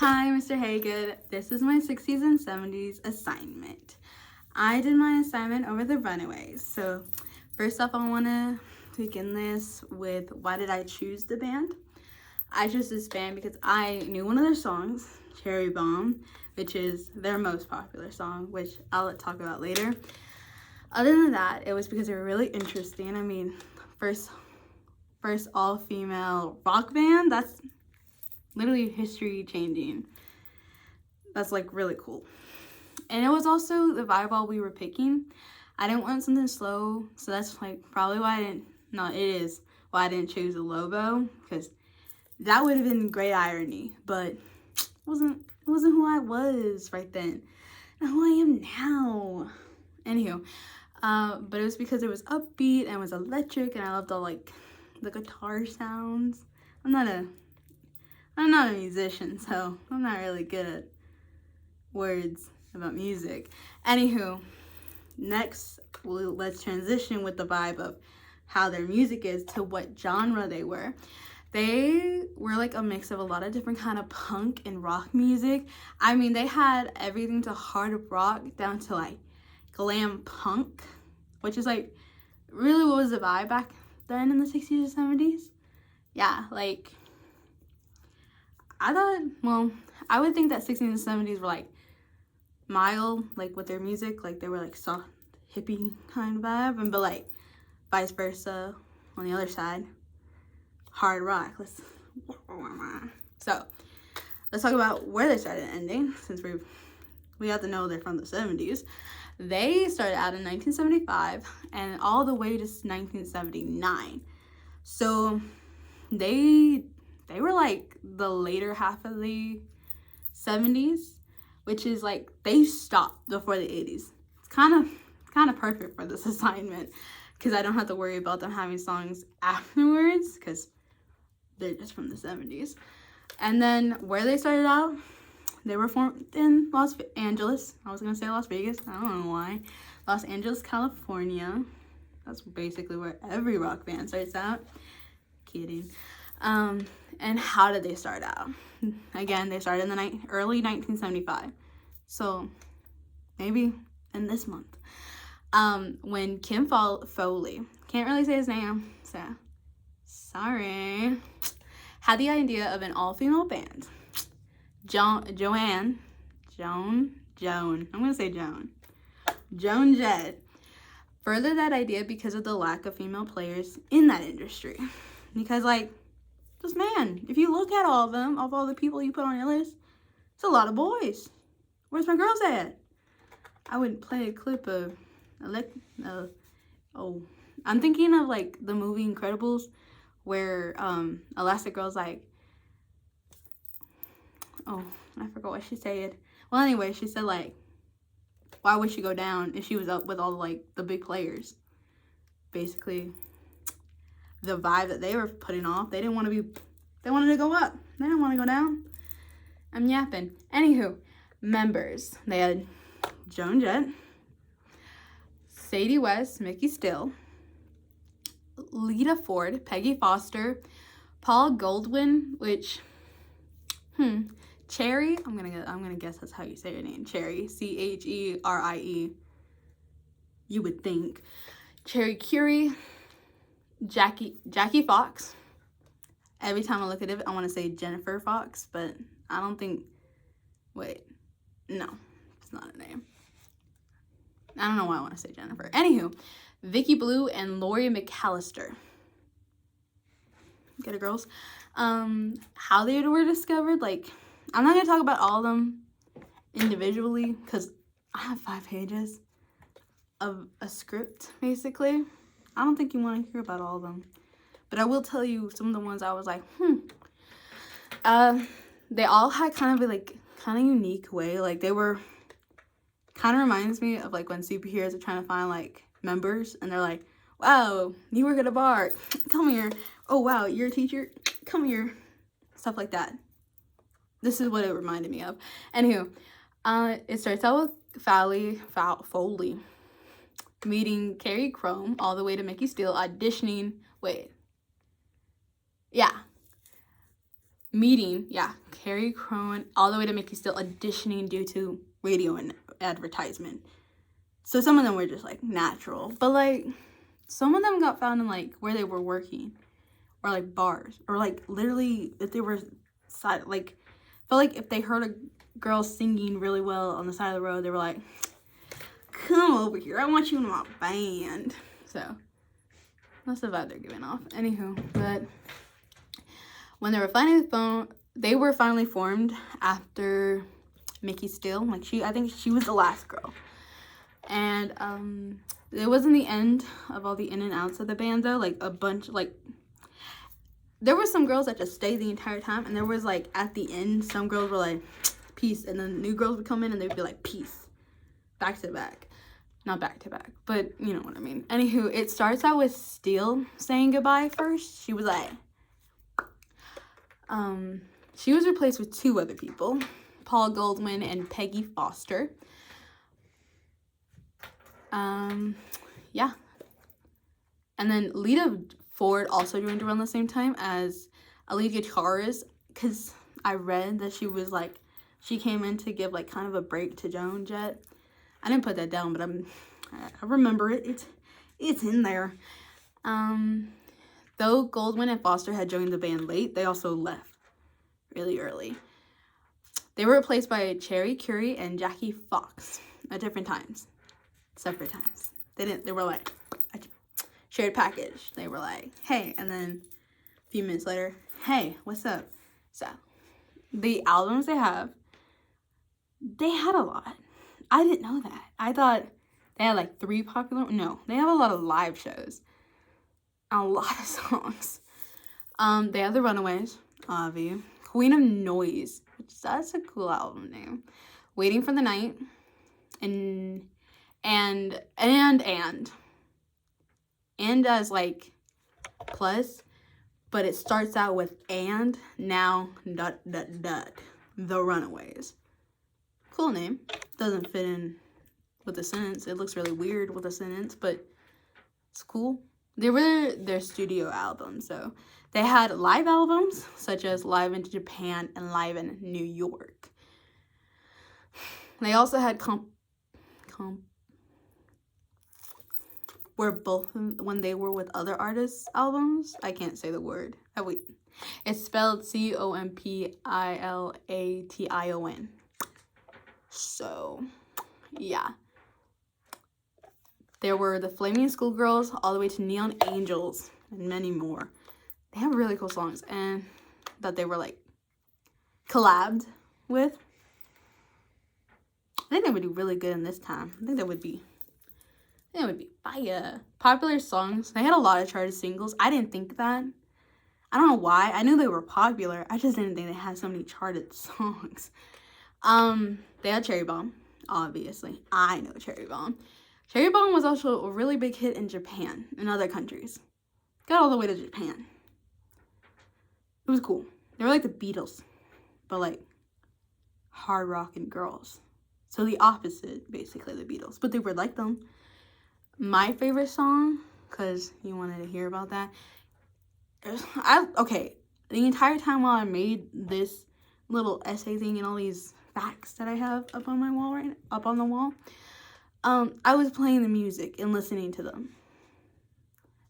Hi, Mr. Hagood. This is my 60s and 70s assignment. I did my assignment over the Runaways. So first off, I want to begin this with why did I choose the band? I chose this band because I knew one of their songs, Cherry Bomb, which is their most popular song, which I'll talk about later. Other than that, it was because they were really interesting. I mean, first all-female rock band, that's literally history changing. That's like really cool. And it was also the vibe while we were picking. I didn't want something slow, so that's like probably why I didn't choose a Lobo, because that would have been great irony, but it wasn't who I was right then, and who I am now. Anywho, but it was because it was upbeat and it was electric, and I loved all like the guitar sounds. I'm not a musician, so I'm not really good at words about music. Anywho, next let's transition with the vibe of how their music is to what genre they were. They were like a mix of a lot of different kind of punk and rock music. I mean, they had everything to hard rock down to like glam punk, which is like really what was the vibe back then in the 60s or 70s. Yeah, like I would think that 60s and 70s were like mild, like with their music, like they were like soft hippie kind of vibe, but like vice versa on the other side, hard rock. So let's talk about where they started ending, since we have to know they're from the 70s. They started out in 1975 and all the way to 1979. So they were like the later half of the 70s, which is like they stopped before the 80s. It's kind of perfect for this assignment, because I don't have to worry about them having songs afterwards, because they're just from the 70s. And then where they started out, they were formed in Los Angeles. I was gonna say Las Vegas, I don't know why. Los Angeles, California. That's basically where every rock band starts out. Kidding. And how did they start out? Again, they started in the early 1975. So maybe in this month. When Kim Foley, can't really say his name, so sorry, had the idea of an all-female band. Joan Jett furthered that idea because of the lack of female players in that industry. Because like, just man, if you look at all of them, of all the people you put on your list, it's a lot of boys. Where's my girls at? I would play a clip of I'm thinking of like the movie Incredibles, where Elastic Girl's like, I forgot what she said. Well, anyway, she said like, why would she go down if she was up with all like the big players? Basically, the vibe that they were putting off, they wanted to go up. They didn't want to go down. I'm yapping. Anywho, members. They had Joan Jett, Sadie West, Mickey Still, Lita Ford, Peggy Foster, Paul Goldwyn, which Cherry, I'm gonna guess that's how you say your name. Cherry, Cherie. You would think. Cherry Curie, Jackie Fox. Every time I look at it, I want to say Jennifer Fox, but I don't think. Wait, no, it's not a name. I don't know why I want to say Jennifer. Anywho, Vicky Blue and Lori McAllister. Get it, girls? How they were discovered, like, I'm not gonna talk about all of them individually, because I have 5 pages of a script, basically. I don't think you want to hear about all of them, but I will tell you some of the ones I was like, they all had kind of a unique way. Like, they were kind of reminds me of like when superheroes are trying to find like members, and they're like, wow, you work at a bar, come here. Oh wow, you're a teacher, come here. Stuff like that. This is what it reminded me of. Anywho, it starts out with Foley meeting Carrie Chrome all the way to Mickey Steele auditioning. meeting, yeah, Carrie Crone, all the way to Mickey Still auditioning due to radio and advertisement. So some of them were just like natural, but like some of them got found in like where they were working, or like bars, or like literally if they were like felt like if they heard a girl singing really well on the side of the road, they were like, come over here, I want you in my band. So that's the vibe they're giving off. Anywho, but when they were finally formed after Mickey Steele. Like I think she was the last girl. And it wasn't the end of all the in and outs of the band though. Like a bunch, like there were some girls that just stayed the entire time, and there was like at the end some girls were like peace, and then new girls would come in and they'd be like peace, back to back. Not back to back, but you know what I mean. Anywho, it starts out with Steele saying goodbye first. She was like, she was replaced with 2 other people, Paul Goldwyn and Peggy Foster. Yeah. And then Lita Ford also joined around the same time as a lead guitarist, because I read that she was like, she came in to give like kind of a break to Joan Jett. I didn't put that down, but I remember it. It's in there. Though Goldwyn and Foster had joined the band late, they also left really early. They were replaced by Cherry Curry and Jackie Fox at different times, separate times. They were like a shared package. They were like, hey, and then a few minutes later, hey, what's up? So the albums they had a lot. I didn't know that. I thought they had like 3 popular. No, they have a lot of live shows. A lot of songs. They have The Runaways, Avi, Queen of Noise, which that's a cool album name. Waiting for the Night, and as like plus, but it starts out with and now ... The Runaways. Cool name. Doesn't fit in with the sentence. It looks really weird with a sentence, but it's cool. They were their studio albums, so they had live albums such as Live in Japan and Live in New York. They also had where both when they were with other artists albums. I can't say the word. Oh wait, it's spelled COMPILATION. So yeah, there were the Flaming Schoolgirls all the way to Neon Angels and many more. They have really cool songs, and that they were like collabed with. I think they would do really good in this time. I think they would be fire. Popular songs. They had a lot of charted singles. I didn't think that. I don't know why. I knew they were popular. I just didn't think they had so many charted songs. They had Cherry Bomb, obviously. I know Cherry Bomb. Cherry Bomb was also a really big hit in Japan and other countries. Got all the way to Japan. It was cool. They were like the Beatles, but like hard rock and girls. So the opposite, basically, the Beatles. But they were like them. My favorite song, because you wanted to hear about that. The entire time while I made this little essay thing and all these facts that I have up on my wall I was playing the music and listening to them.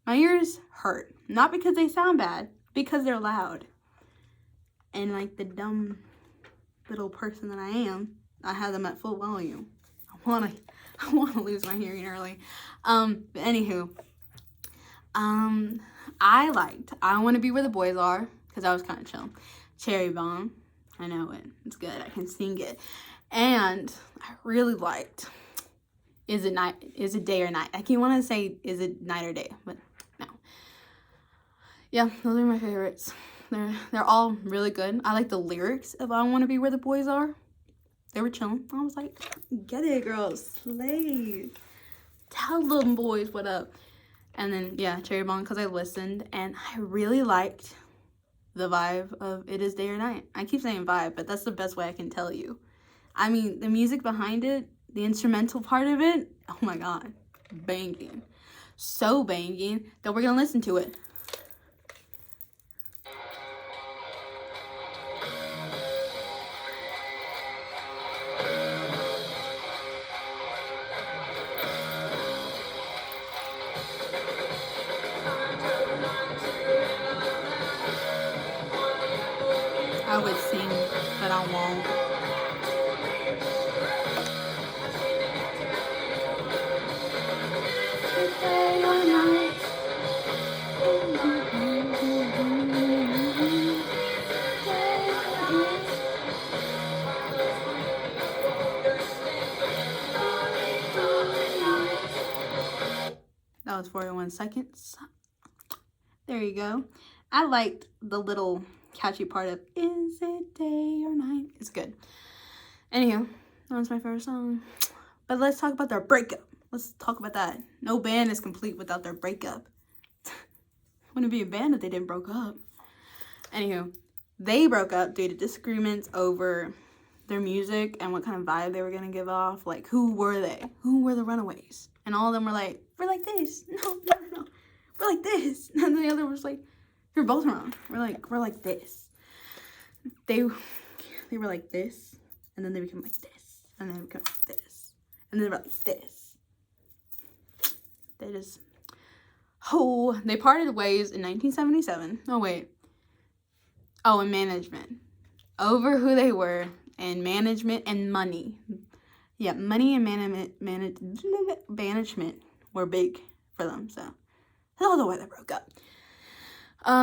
My ears hurt. Not because they sound bad, because they're loud. And like the dumb little person that I am, I have them at full volume. I wanna lose my hearing early. But anywho, I liked I Wanna Be Where the Boys Are, because I was kind of chill. Cherry Bomb, I know it. It's good. I can sing it. And I really liked Is It Day or Night? I keep wanting to say Is It Night or Day, but no. Yeah, those are my favorites. They're all really good. I like the lyrics of I Wanna Be Where the Boys Are. They were chilling. I was like, get it, girls. Slay. Tell them boys what up. And then, yeah, Cherry Bomb, because I listened, and I really liked the vibe of It Is Day or Night. I keep saying vibe, but that's the best way I can tell you. I mean, the music behind it, the instrumental part of it, oh my god, banging. So banging that we're going to listen to it. I won't. That was 41 seconds. There you go. I liked the little catchy part of "Is it day or night?" It's good. Anywho, that was my favorite song. But let's talk about their breakup. Let's talk about that. No band is complete without their breakup. Wouldn't be a band if they didn't broke up. Anywho, they broke up due to disagreements over their music and what kind of vibe they were going to give off. Like, who were they? Who were the Runaways? And all of them were like, we're like this. No. We're like this. And the other was like, you're both wrong. We're like this. They were like this. And then they became like this. And then they become like this. And then they were like this. They just... Oh, they parted ways in 1977. Oh, wait. Oh, and management. Over who they were and management and money. Yeah, money and management were big for them. So, that's the way they broke up.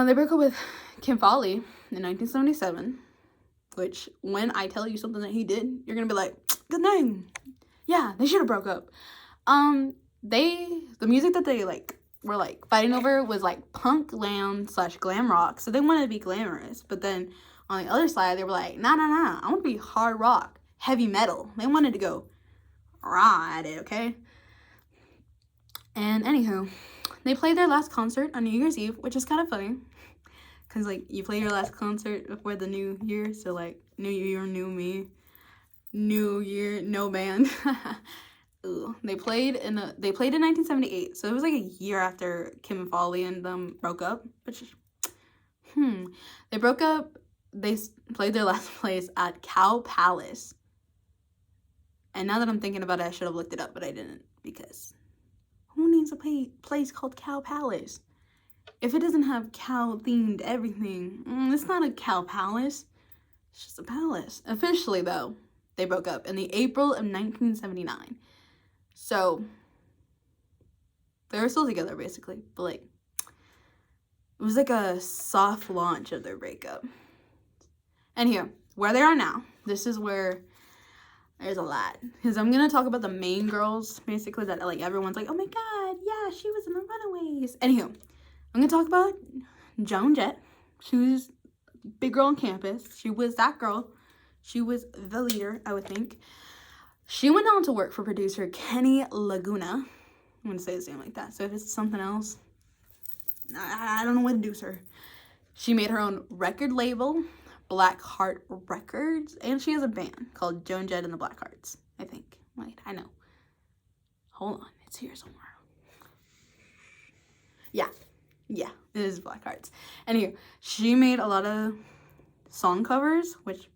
They broke up with Kim Fowley in 1977. Which, when I tell you something that he did, you're going to be like, good name. Yeah, they should have broke up. The music that they, were fighting over was punk glam / glam rock, so they wanted to be glamorous. But then on the other side, they were like, nah, I want to be hard rock, heavy metal. They wanted to go raw at it, okay? And anywho, they played their last concert on New Year's Eve, which is kind of funny, because you play your last concert before the new year, so new year, new me, new year, no band. Ooh. They played in 1978, so it was a year after Kim and Fowley and them broke up. Which, they broke up. They played their last place at Cow Palace. And now that I'm thinking about it, I should have looked it up, but I didn't, because who needs a place called Cow Palace if it doesn't have cow themed everything? It's not a cow palace. It's just a palace. Officially, though, they broke up in the April of 1979. So, they were still together, basically. But, it was a soft launch of their breakup. And here, where they are now, this is where there's a lot. Because I'm going to talk about the main girls, basically, that, everyone's like, oh my god, yeah, she was in the Runaways. Anywho, I'm going to talk about Joan Jett. She was a big girl on campus. She was that girl. She was the leader, I would think. She went on to work for producer Kenny Laguna. I'm going to say his name like that. So if it's something else, I don't know what to do, sir. She made her own record label, Black Heart Records. And she has a band called Joan Jett and the Blackhearts, I think. Wait, I know. Hold on. It's here somewhere. Yeah, it is Blackhearts. Anyway, she made a lot of song covers, which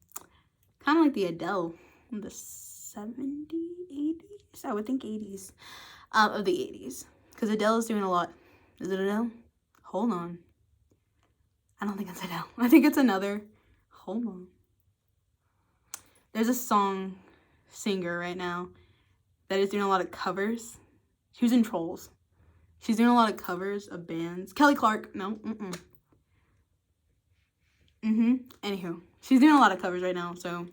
kind of like the Adele in the 70s, 80s? I would think 80s. Of the 80s. Because Adele is doing a lot. Is it Adele? Hold on. I don't think it's Adele. I think it's another. Hold on. There's a song singer right now that is doing a lot of covers. She was in Trolls. She's doing a lot of covers of bands. Kelly Clark. No. Anywho. She's doing a lot of covers right now, so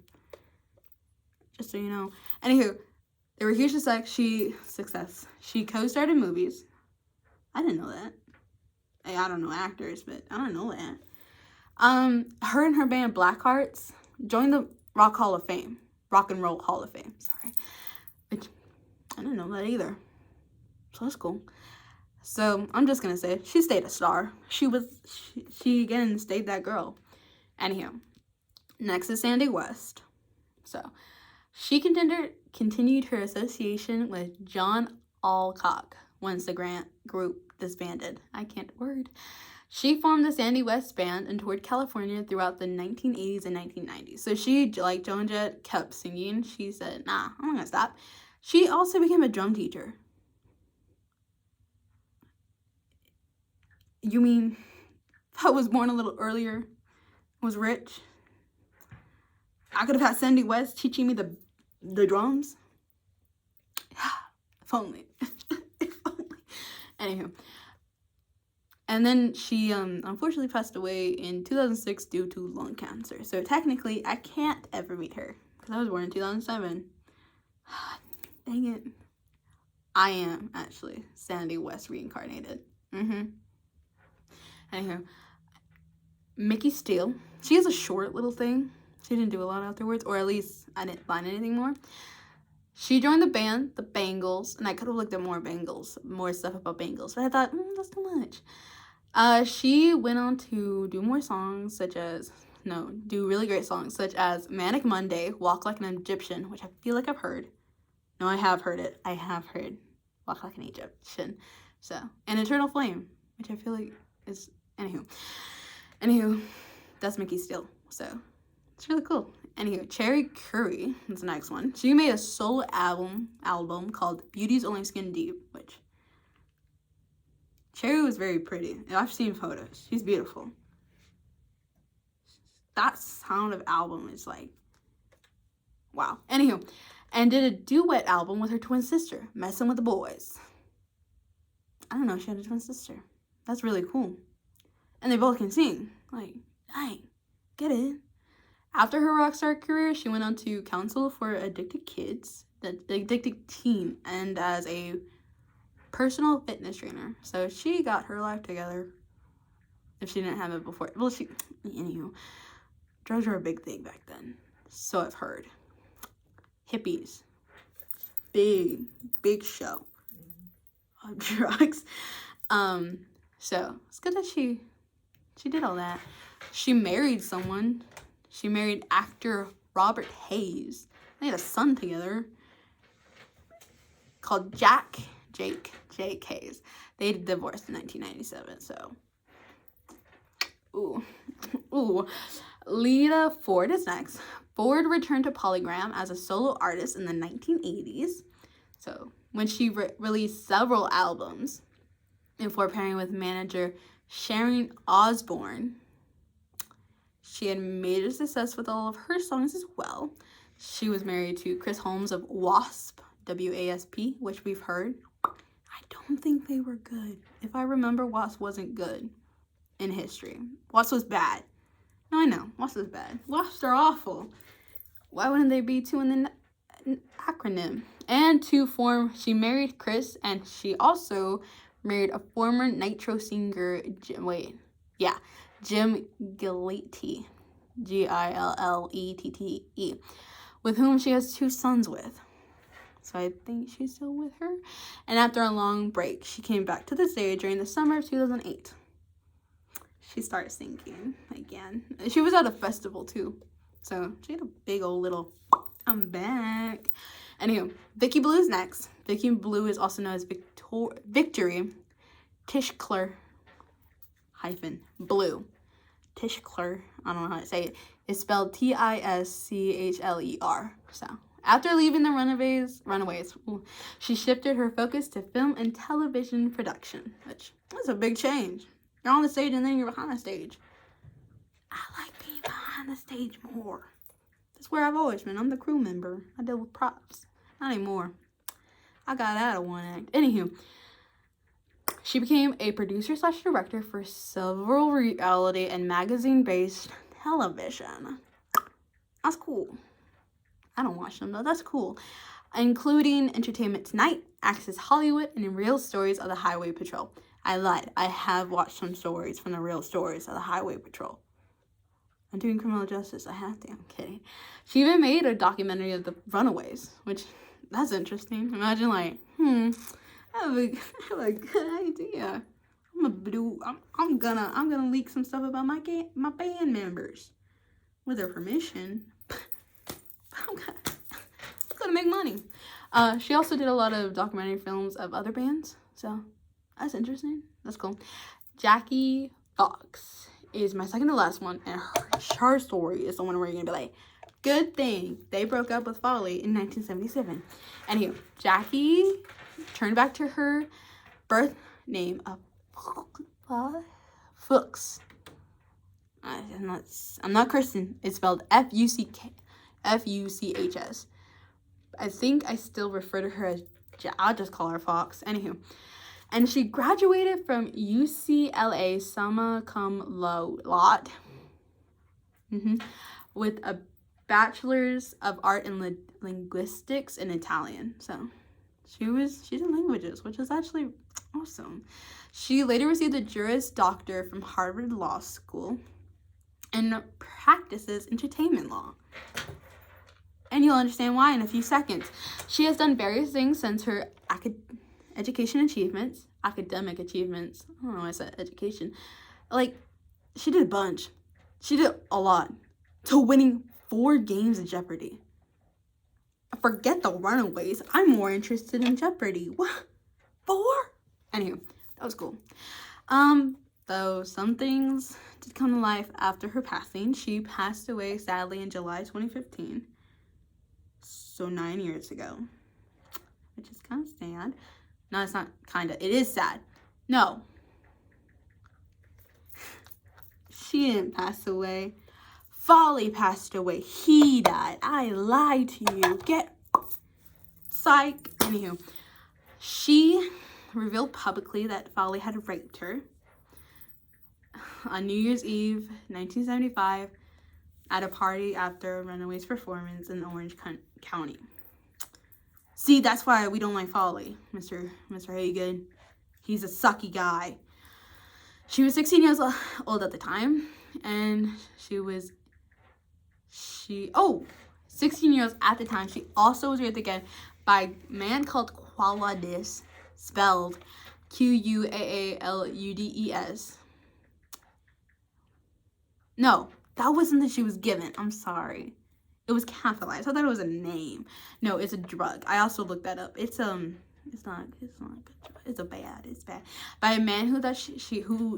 just so you know. Anywho, they were huge success. She co-starred in movies. I didn't know that. I don't know actors, but I don't know that. Her and her band Blackhearts joined the Rock Hall of Fame. Rock and Roll Hall of Fame, sorry. Which, I didn't know that either. So that's cool. So, I'm just gonna say, she stayed a star. She again stayed that girl. Anyhow, next is Sandy West. So, she continued her association with John Alcock once the Grant group disbanded. I can't word. She formed the Sandy West Band and toured California throughout the 1980s and 1990s. So she, like Joan Jett, kept singing. She said, nah, I'm not gonna stop. She also became a drum teacher. You mean I was born a little earlier, was rich? I could have had Sandy West teaching me the drums. If only. If only. Anywho. And then she unfortunately passed away in 2006 due to lung cancer. So technically, I can't ever meet her because I was born in 2007. Dang it. I am actually Sandy West reincarnated. Anywho, Mickey Steele. She has a short little thing. She didn't do a lot afterwards, or at least I didn't find anything more. She joined the band, the Bangles, and I could have looked at more stuff about Bangles, but I thought, that's too much. She went on to do more songs, do really great songs, such as Manic Monday, Walk Like an Egyptian, which I feel like I've heard. No, I have heard it. I have heard Walk Like an Egyptian. So, and Eternal Flame, which I feel like is, anywho, that's Mickey Steele. So, it's really cool. Anywho, Cherry Curry is the next one. She made a solo album called Beauty's Only Skin Deep, which Cherry was very pretty. I've seen photos. She's beautiful. That sound of album is like, wow. Anywho, and did a duet album with her twin sister, Messing with the Boys. I don't know, she had a twin sister. That's really cool. And they both can sing. Like, dang, get it. After her rock star career, she went on to counsel for addicted kids, the addicted teen, and as a personal fitness trainer. So she got her life together. If she didn't have it before. Well, anywho, drugs were a big thing back then. So I've heard. Hippies. Big show of drugs. So it's good that she did all that. She married someone. She married actor Robert Hayes. They had a son together called Jake Hayes. They divorced in 1997, so. Ooh. Lita Ford is next. Ford returned to Polygram as a solo artist in the 1980s. So, when she released several albums before pairing with manager Sharon Osbourne, she had major success with all of her songs as well. She was married to Chris Holmes of Wasp, W-A-S-P, which we've heard. I don't think they were good. If I remember, Wasp wasn't good in history. Wasp was bad. No, I know. Wasp was bad. Wasps are awful. Why wouldn't they be two in the acronym? And she married Chris, and she also married a former Nitro singer, Jim Gillette, Gillette, with whom she has 2 sons with. So I think she's still with her. And after a long break, she came back to the stage during the summer of 2008. She started singing again. She was at a festival too. So she had a big old little, I'm back. Anywho, Vicky Blue is next. Vicky Blue is also known as Victory Tischler -Blue. Tischler, I don't know how to say it. It's spelled Tischler. So, after leaving the Runaways, she shifted her focus to film and television production, which was a big change. You're on the stage and then you're behind the stage. I like being behind the stage more. That's where I've always been. I'm the crew member. I deal with props. Not anymore. I got out of one act. Anywho, she became a producer/director for several reality and magazine-based television. That's cool. I don't watch them though. That's cool. Including Entertainment Tonight, Access Hollywood, and Real Stories of the Highway Patrol. I lied. I have watched some stories from the Real Stories of the Highway Patrol. I'm doing criminal justice. I have to. I'm kidding. She even made a documentary of the Runaways, which, that's interesting. Imagine like, I have a good idea. I'm gonna leak some stuff about my band members with their permission. I'm gonna make money. She also did a lot of documentary films of other bands, so that's interesting. That's cool. Jackie Fox is my second to last one, and her story is the one where you're gonna be like, good thing they broke up with Folly in 1977. Anywho, Jackie turned back to her birth name of Fuchs. I'm not cursing. It's spelled Fucks. Fuchs. I think I still refer to her as, I'll just call her Fox. Anywho. And she graduated from UCLA summa cum laude with a bachelor's of art in linguistics and Italian. So she did languages, which is actually awesome. She later received a Juris Doctor from Harvard Law School and practices entertainment law. And you'll understand why in a few seconds. She has done various things since her academic achievements. I don't know why I said education. Like, she did a bunch. She did a lot. To winning 4 games of Jeopardy. Forget the Runaways. I'm more interested in Jeopardy. What? 4? Anywho, that was cool. Though some things did come to life after her passing. She passed away, sadly, in July 2015. So 9 years ago. Which is kind of sad. No, it's not kind of. It is sad. No. She didn't pass away. Folly passed away. He died. I lied to you. Get psych. Anywho, she revealed publicly that Folly had raped her on New Year's Eve, 1975, at a party after Runaways' performance in Orange County. See, that's why we don't like Folly, Mr. Hagood. He's a sucky guy. She was 16 years old at the time, and 16 years at the time. She also was raped again by a man called Quaaludes, spelled Quaaludes. No, that wasn't that she was given. I'm sorry. It was capitalized. I thought it was a name. No, it's a drug. I also looked that up. It's not a good drug. It's bad. By a man who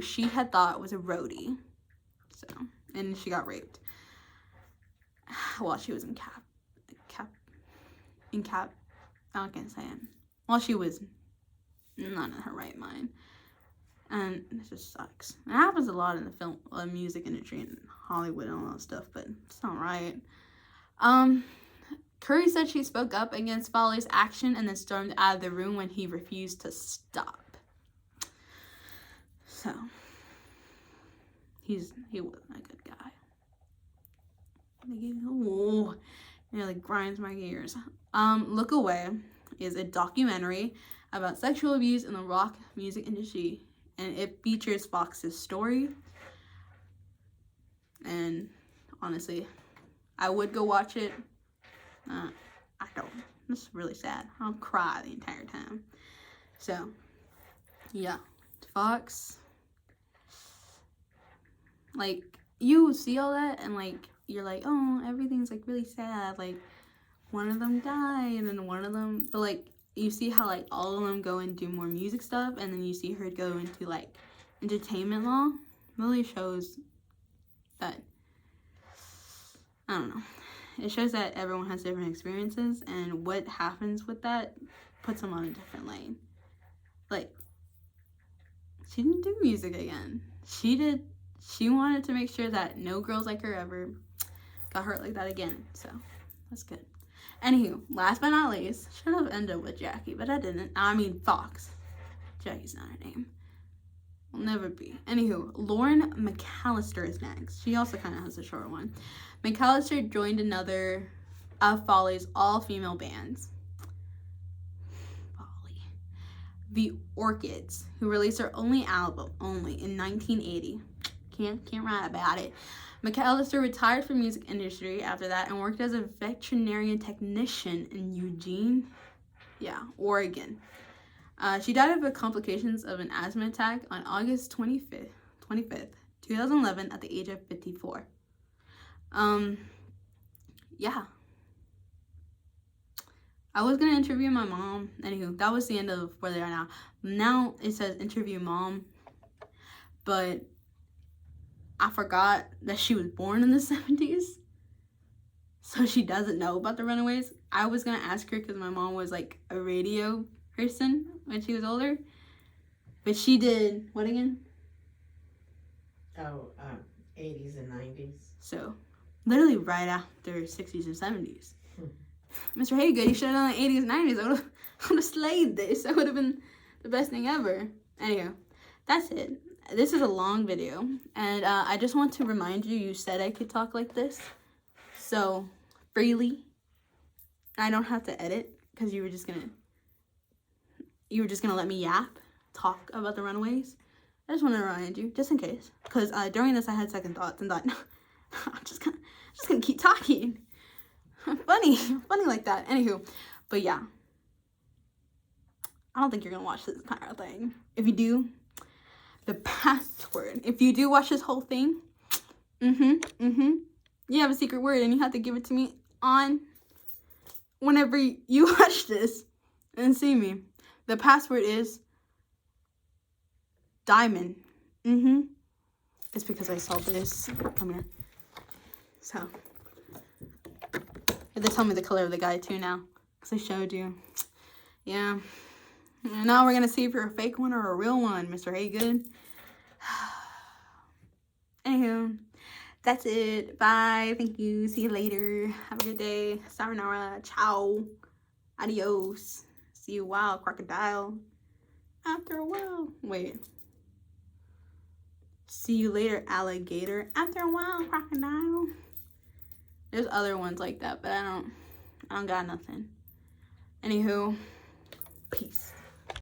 she had thought was a roadie. So, and she got raped while she was in I can't say it. While she was not in her right mind. And it just sucks. It happens a lot in the film, music industry and Hollywood and all that stuff, but it's not right. Curry said she spoke up against Folly's action and then stormed out of the room when he refused to stop. So, he wasn't a good guy. It really grinds my gears. Look Away is a documentary about sexual abuse in the rock music industry, and it features Fox's story. And honestly, I would go watch it. I don't. It's really sad. I'll cry the entire time. So, yeah. Fox. Like, you see all that and, like, you're like, oh, everything's, like, really sad. Like, one of them died and then one of them... But, like, you see how, like, all of them go and do more music stuff. And then you see her go into, like, entertainment law. Really shows that... I don't know. It shows that everyone has different experiences, and what happens with that puts them on a different lane. Like, she didn't do music again. She wanted to make sure that no girls like her ever got hurt like that again. So, that's good. Anywho, last but not least, should have ended with Jackie, but I didn't. I mean, Fox. Jackie's not her name. Will never be. Anywho, Lauren McAllister is next. She also kind of has a short one. McAllister joined another of Folly's all-female bands. Folly. The Orchids, who released their only album, in 1980. Can't write about it. McAllister retired from the music industry after that and worked as a veterinarian technician in Eugene, Oregon. She died of complications of an asthma attack on August 25th, 2011 at the age of 54. Yeah. I was going to interview my mom. Anywho, that was the end of where they are now. Now it says interview mom. But I forgot that she was born in the 70s. So she doesn't know about the Runaways. I was going to ask her because my mom was like a radio person when she was older. But she did, what again? 80s and 90s. So, literally right after 60s and 70s. Mr. Hagood, you should have done the 80s, 90s. I would have slayed this. That would have been the best thing ever. Anyhow, that's it. This is a long video, and I just want to remind you, you said I could talk like this, so freely. I don't have to edit, because you were just gonna let me talk about the Runaways. I just want to remind you, just in case, because during this I had second thoughts and thought, no, I'm just gonna keep talking. funny like that. Anywho, but yeah, I don't think you're gonna watch this entire thing. If you do, the password. If you do watch this whole thing, you have a secret word and you have to give it to me on whenever you watch this and see me. The password is diamond. It's because I saw this. Come here. So, they tell me the color of the guy too now, because I showed you. Yeah. And now we're gonna see if you're a fake one or a real one, Mr. Hagood. Anywho, that's it. Bye. Thank you. See you later. Have a good day. Sayonara. Ciao. Adios. See you, wild crocodile. After a while. Wait. See you later, alligator. After a while, crocodile. There's other ones like that, but I don't got nothing. Anywho, peace.